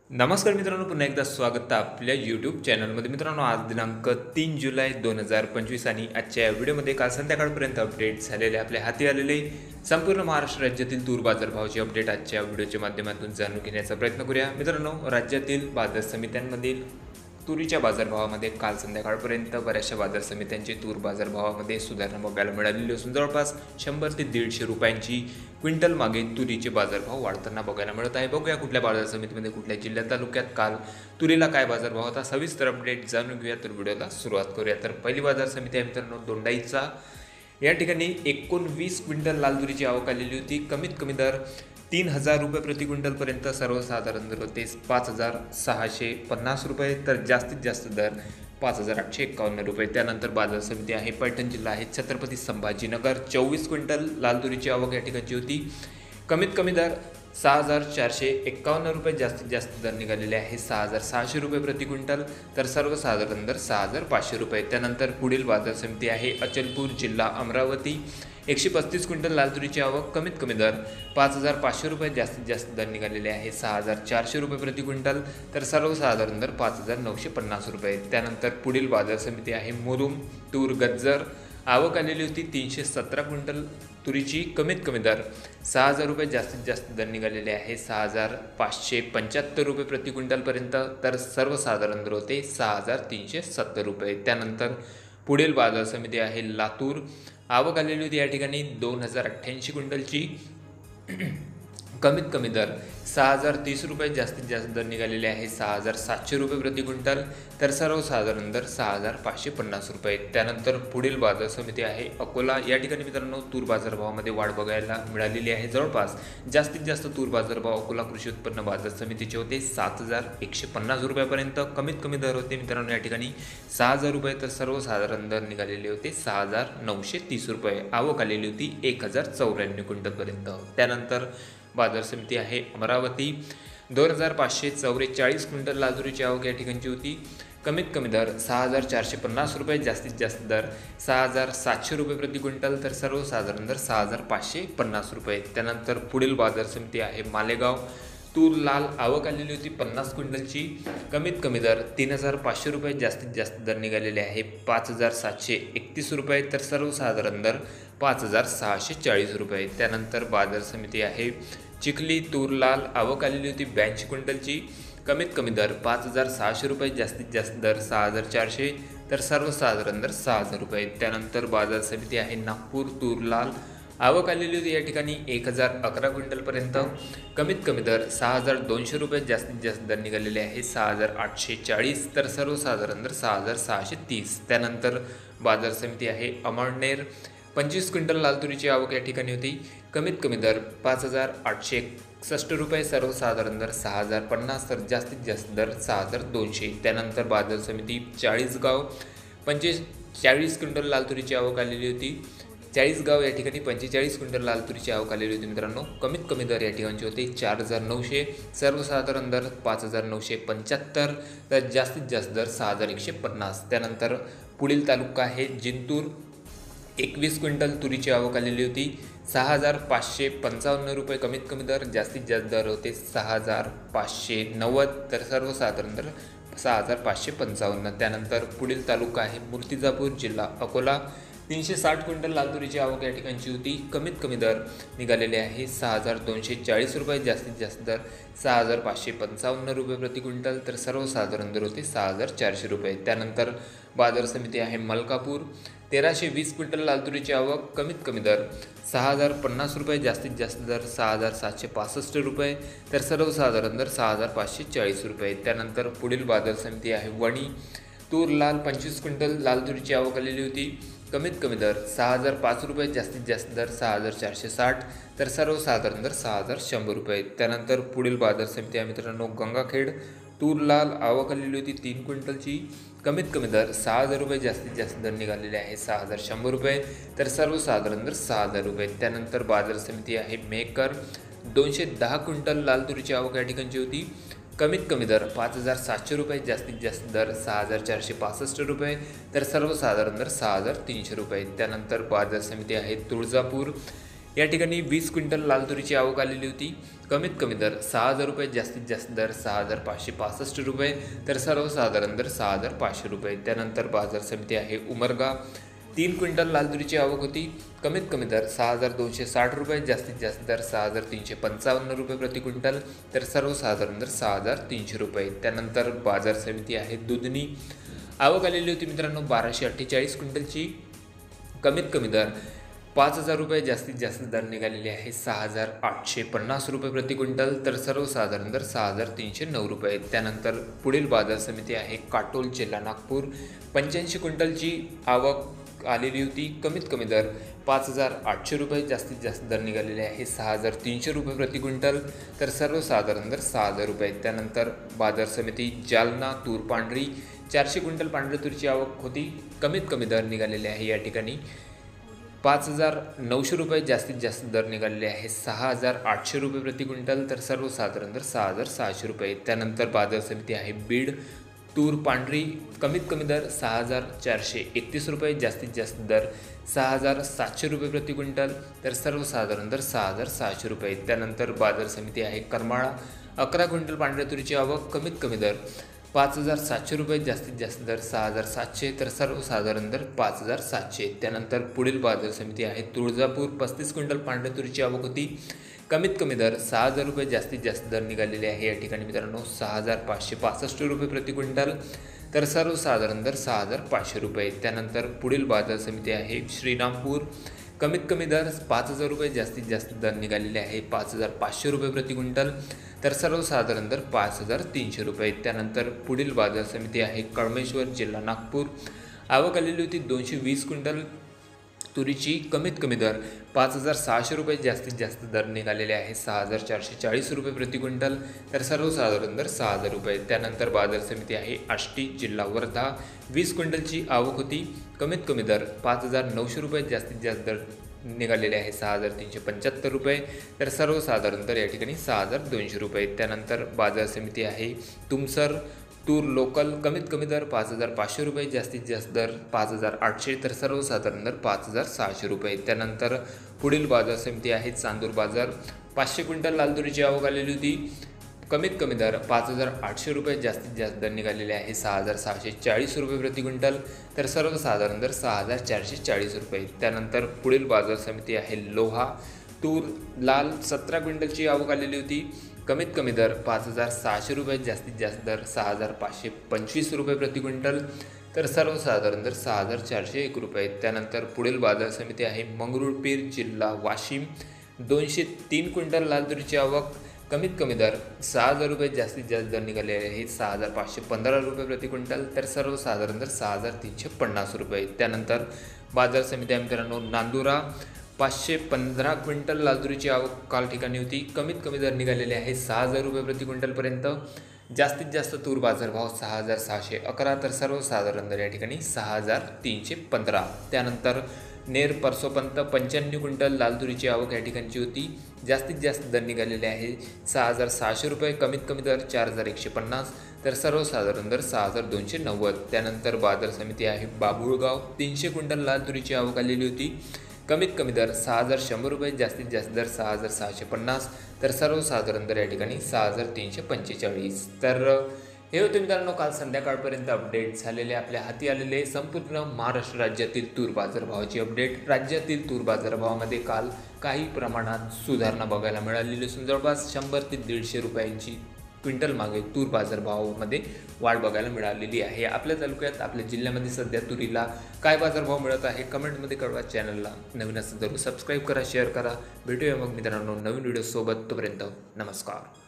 नमस्कार मित्रांनो, पुन्हा एकदा स्वागत आहे आपल्या यूट्यूब चॅनलमध्ये. मित्रांनो, आज दिनांक 3 जुलै 2025 आणि आजच्या या व्हिडिओमध्ये काल संध्याकाळपर्यंत अपडेट झालेले आपल्या हाती आलेले संपूर्ण महाराष्ट्र राज्यातील तूर बाजारभावाची अपडेट आजच्या व्हिडिओच्या माध्यमातून जाणून घेण्याचा प्रयत्न करूया. मित्रांनो, राज्यातील बाजार समित्यांमधील तुरीच्या बाजारभावामध्ये काल संध्याकाळपर्यंत बऱ्याचशा बाजार समित्यांचे तूर बाजारभावामध्ये सुधारणा बघायला मिळालेली असून जवळपास 100 ते 150 रुपयांची क्विंटल मागे तुरीचे बाजारभाव वाढताना बघायला मिळत आहे. बघूया कुठल्या बाजार समितीमध्ये कुठल्या जिल्ह्यात तालुक्यात काल तुरीला काय बाजारभाव होता, सविस्तर अपडेट जाणून घेऊया. तर व्हिडिओला सुरुवात करूया. तर पहिली बाजार समिती आहे मित्रांनो दोंडाईचा. या ठिकाणी 19 क्विंटल लाल तुरीची आवक आलेली होती. कमीत कमी दर 3,000 रुपये प्रति क्विंटलपर्यंत सर्वसाधारण दर होते 5,650 रुपये, तर जास्तीत जास्त दर 5,851 रुपये. त्यानंतर बाजार समिती आहे पैठण जिल्हा आहे छत्रपती संभाजीनगर. 24 क्विंटल लाल तुरीची आवक या ठिकाणची होती. कमीत कमी दर 6,451 रुपये, जास्तीत जास्त दर निघालेले आहे 6,600 रुपये प्रति क्विंटल, तर सर्वसाधारण दर 6,500 रुपये. त्यानंतर पुढील बाजार समिती आहे अचलपूर जिल्हा अमरावती. 135 क्विंटल लाल तुरीची आवक. कमीत कमी दर 5,500 रुपये, जास्तीत जास्त दर निघालेले आहे 6,400 रुपये प्रति क्विंटल, तर सर्वसाधारण दर 5,950 रुपये. त्यानंतर पुढील बाजार समिती आहे मुरुम तूर गज्जर. आवक आलेली होती 317 क्विंटल तुरीची. कमीत कमी दर 6,000 रुपये, जास्तीत जास्त दर निघालेले आहे 6,575 रुपये प्रति क्विंटलपर्यंत, तर सर्वसाधारण दर होते 6,370 रुपये. त्यानंतर पुढील बाजार समिती आहे लातूर. आवक आलेली होती या ठिकाणी 2,088 क्विंटलची. कमीत कमी दर 6,030 रुपये, जास्तीत जास्त दर निघालेले आहे 6,700 रुपये प्रति क्विंटल, तर सर्वसाधारण दर 6,550 रुपये. त्यानंतर पुढील बाजार समिती आहे अकोला. या ठिकाणी मित्रांनो तूर बाजारभावामध्ये वाढ बघायला मिळालेली आहे. जवळपास जास्तीत जास्त तूर बाजारभाव अकोला कृषी उत्पन्न बाजार समितीचे होते 7,150 रुपयापर्यंत. कमीत कमी दर होते मित्रांनो या ठिकाणी 6,000 रुपये, तर सर्वसाधारण दर निघालेले होते 6,930 रुपये. आवक आलेली होती 1,094 क्विंटलपर्यंत. त्यानंतर बाजार समिती आहे अमरावती. 2,544 क्विंटल लाल तुरीची आवक या ठिकाणची होती. कमीत कमी दर 6,450 रुपये, जास्तीत जास्त दर 6,700 रुपये प्रति क्विंटल, तर सर्वसाधारण दर 6,550 रुपये. त्यानंतर पुढील बाजार समिती आहे मालेगाव. तूर लाल आवक आलेली होती 50 क्विंटलची. कमीत कमी दर 3,500 रुपये, जास्तीत जास्त दर निघालेले आहे 5,731 रुपये, तर सर्वसाधारण दर 5,640 रुपये. त्यानंतर बाजार समिती आहे चिखली. तूर लाल आवक आलेली होती 82 क्विंटलची. कमीत कमी दर 5,600 रुपये, जास्तीत जास्त दर 6,400, तर सर्वसाधारण दर 6,000 रुपये. त्यानंतर बाजार समिती आहे नागपूर. तूर लाल आवक आलेली होती या ठिकाणी 1,011 क्विंटलपर्यंत. कमीत कमी दर 6,200 रुपये, जास्तीत जास्त दर निघालेले आहे 6,840, तर सर्वसाधारण दर 6,630. त्यानंतर बाजार समिती आहे अमळनेर. 25 क्विंटल लाल तुरीची आवक या ठिकाणी होती. कमीत कमी दर 5,861 रुपये, सर्वसाधारण दर 6,050, तर जास्तीत जास्त दर 6,200. त्यानंतर बाजार समिती चाळीसगाव. 45 क्विंटल लाल तुरीची आवक आलेली होती. चाळीसगाव या ठिकाणी 45 क्विंटल लाल तुरीची आवक आलेली होती मित्रांनो. कमीत कमी दर या ठिकाणचे होते 4,900, सर्वसाधारण दर 5,975, तर जास्तीत जास्त दर 6,150. त्यानंतर पुढील तालुका आहे जिंतूर. 21 क्विंटल तुरीची आवक आलेली होती. 6,555 रुपये कमीत कमी दर, जास्तीत जास्त दर होते 6,590, तर सर्वसाधारण दर 6,555. त्यानंतर पुढील तालुका आहे मूर्तिजापूर जिल्हा अकोला. 360 क्विंटल लाल तुरीची आवक या ठिकाणची होती. कमीत कमी दर निघालेले आहे 6,240 रुपये, जास्तीत जास्त दर 6,555 रुपये प्रति क्विंटल, तर सर्वसाधारण दर होते 6,400 रुपये. त्यानंतर बाजार समिती आहे मलकापूर. 1,320 क्विंटल लाल तुरीची आवक. कमीत कमी दर 6,050 रुपये, जास्तीत जास्त दर 6,765 रुपये, तर सर्वसाधारण दर 6,540 रुपये. त्यानंतर पुढील बाजार समिती आहे वणी. तूर लाल 25 क्विंटल लाल तुरीची आवक आलेली होती. कमीत कमी दर 6,005 रुपये, जास्तीत जास्त दर 6,460, तर सर्वसाधारण दर 6,100 रुपये. त्यानंतर पुढील बाजार समिती आहे मित्रांनो गंगाखेड. तूर लाल आवक आलेली होती 3 क्विंटलची. कमीत कमी दर 6,000 रुपये, जास्तीत जास्त दर निघालेले आहे 6,100 रुपये, तर सर्वसाधारण दर 6,000 रुपये. त्यानंतर बाजार समिती आहे मेकर. 210 क्विंटल लाल तुरीची आवक या ठिकाणची होती. कमीत कमी दर 5,700 रुपये, जास्तीत जास्त दर 6,465 रुपये, तर सर्वसाधारण दर 6,300 रुपये. त्यानंतर बाजार समिती आहे तुळजापूर. या ठिकाणी 20 क्विंटल लाल तुरीची आवक आलेली होती। कमीत कमी दर 6,000 रुपये, जास्तीत जास्त दर 6,565 रुपये, तर सर्वसाधारण दर 6,500 रुपये। त्यानंतर बाजार समिती आहे उमरगा, 3 क्विंटल लाल तुरीची आवक होती। कमीत कमी दर 6,260 रुपये, जास्तीत जास्त दर 6,355 रुपये प्रति क्विंटल, तर सर्वसाधारण दर 6,300 रुपये। त्यानंतर बाजार समिती आहे दुधनी, आवक आलेली होती मित्रांनो 1,248 क्विंटलची। कमीत कमी दर 5,000 रुपये, जास्तीत जास्त दर निघालेले आहे 6,850 रुपये प्रति क्विंटल, तर सर्वसाधारण दर 6,309 रुपये। त्यानंतर पुढील बाजार समिती आहे काटोल, जिल्हा नागपूर, 85 क्विंटलची आवक आलेली होती। कमीत कमी दर 5,800 रुपये, जास्तीत जास्त दर निघालेले आहे 6,300 रुपये प्रति क्विंटल, तर सर्वसाधारण दर 6,000 रुपये। त्यानंतर बाजार समिती जालना, तूर पांढरी, 400 क्विंटल पांढऱ्या तुरीची आवक होती। कमीत कमी दर निघालेले आहे या ठिकाणी 5,900 रुपये, जास्तीत जास्त दर निघालेले आहे 6,800 रुपये प्रति क्विंटल, तर सर्वसाधारण दर 6,600 रुपये। त्यानंतर बाजार समिती आहे बीड, तूर पांढरी, कमीत कमी दर 6,431 रुपये, जास्तीत जास्त दर 6,700 रुपये प्रति क्विंटल, तर सर्वसाधारण दर 6,600 रुपये। त्यानंतर बाजार समिती आहे करमाळा, 11 क्विंटल पांढऱ्या तुरीची आवक, कमीत कमी दर 5,700 रुपये, जास्तीत जास्त दर 6,700, तर सर्वसाधारण दर 5,700। त्यानंतर पुढील बाजार समिती आहे तुळजापूर, 35 क्विंटल पांढऱ्या तुरीची आवक होती। कमीत कमी दर 6,000 रुपये, जास्तीत जास्त दर निघालेले आहे या ठिकाणी मित्रांनो 6,565 रुपये प्रति क्विंटल, तर सर्वसाधारण दर 6,500 रुपये। त्यानंतर पुढील बाजार समिती आहे श्रीरामपूर, कमीत कमी दर 5,000 रुपये, जास्तीत जास्त दर निघालेले आहे 5,500 रुपये प्रति क्विंटल, तर सर्वसाधारण दर 5,300 रुपये। त्यानंतर पुढील बाजार समिती आहे कळमेश्वर, जिल्हा नागपूर, आवक आलेली होती 220 क्विंटल तुरीची। कमीत कमी दर 5,600 रुपये, जास्तीत जास्त दर निघालेले आहे 6,440 रुपये प्रति क्विंटल, तर सर्वसाधारण दर 6,000 रुपये। त्यानंतर बाजार समिती आहे आष्टी, जिल्हा वर्धा, 20 क्विंटलची आवक होती। कमीत कमी दर 5,900 रुपये, जास्तीत जास्त दर निघालेले आहे 6,375 रुपये, तर सर्वसाधारण दर या ठिकाणी 6,200 रुपये। त्यानंतर बाजार समिती आहे तुमसर, तूर लोकल, कमीत कमी दर 5,500 रुपये, जास्तीत जास्त दर 5,800, तर सर्वसाधारण दर 5,600 रुपये। त्यानंतर पुढील बाजार समिती आहे चांदूर बाजार, 500 क्विंटल लाल तुरीची आवक आलेली होती। कमीत कमी दर 5,800 रुपये, जास्तीत जास्त दर निघालेले आहे 6,640 रुपये प्रति क्विंटल, तर सर्वसाधारण दर 6,440 रुपये। त्यानंतर पुढील बाजार समिती आहे लोहा, तूर लाल, 17 क्विंटलची आवक आलेली होती। कमीत कमी दर 5,600 रुपये, जास्तीत जास्त दर 6,525 रुपये प्रति क्विंटल, तर सर्वसाधारण दर 6,401 रुपये। त्यानंतर पुढील बाजार समिती आहे मंगरुळपीर, जिल्हा वाशिम, 203 क्विंटल लाल तुरीची आवक। कमीत कमी दर 6,000 रुपये, जास्तीत जास्त दर निघाले आहे 6,515 रुपये प्रति क्विंटल, तर सर्वसाधारण दर 6,350 रुपये। त्यानंतर बाजार समिती आहे मित्रांनो नांदुरा, 515 क्विंटल लाल तुरीची आवक काल ठिकाणी होती। कमीत कमी दर निघालेले आहे 6,000 रुपये प्रति क्विंटलपर्यंत, जास्तीत जास्त तूर बाजारभाव 6,611, तर सर्वसाधारण दर या ठिकाणी 6,315। त्यानंतर नेर परसोपंत, 95 क्विंटल लाल तुरीची आवक या ठिकाणची होती। जास्तीत जास्त दर निघालेले आहे 6,600 रुपये, कमीत कमी दर 4,150, तर सर्वसाधारण दर 6,290। त्यानंतर बाजार समिती आहे बाभुळगाव, 300 क्विंटल लाल तुरीची आवक आलेली होती। कमीत कमी दर 6,100 रुपये, जास्तीत जास्त दर 6,650, तर सर्वसाधारण दर या ठिकाणी 6,345। तर हे होते मित्रांनो काल संध्याकाळपर्यंत अपडेट झालेले आपल्या हाती आलेले संपूर्ण महाराष्ट्र राज्यातील तूर बाजारभावाची अपडेट। राज्यातील तूर बाजारभावामध्ये काल काही प्रमाणात सुधारणा बघायला मिळालेली असून जवळपास 100 ते 150 रुपयांची क्विंटल मागे तूर बाजारभावामध्ये वाढ बघायला मिळालेली आहे। आपल्या तालुक्यात, आपल्या जिल्ह्यामध्ये सध्या तुरीला काय बाजारभाव मिळत आहे कमेंटमध्ये कळवा। चॅनलला नवीन असेल तर सबस्क्राईब करा, शेअर करा। भेटूया मग मित्रांनो नवीन व्हिडिओसोबत, तोपर्यंत नमस्कार।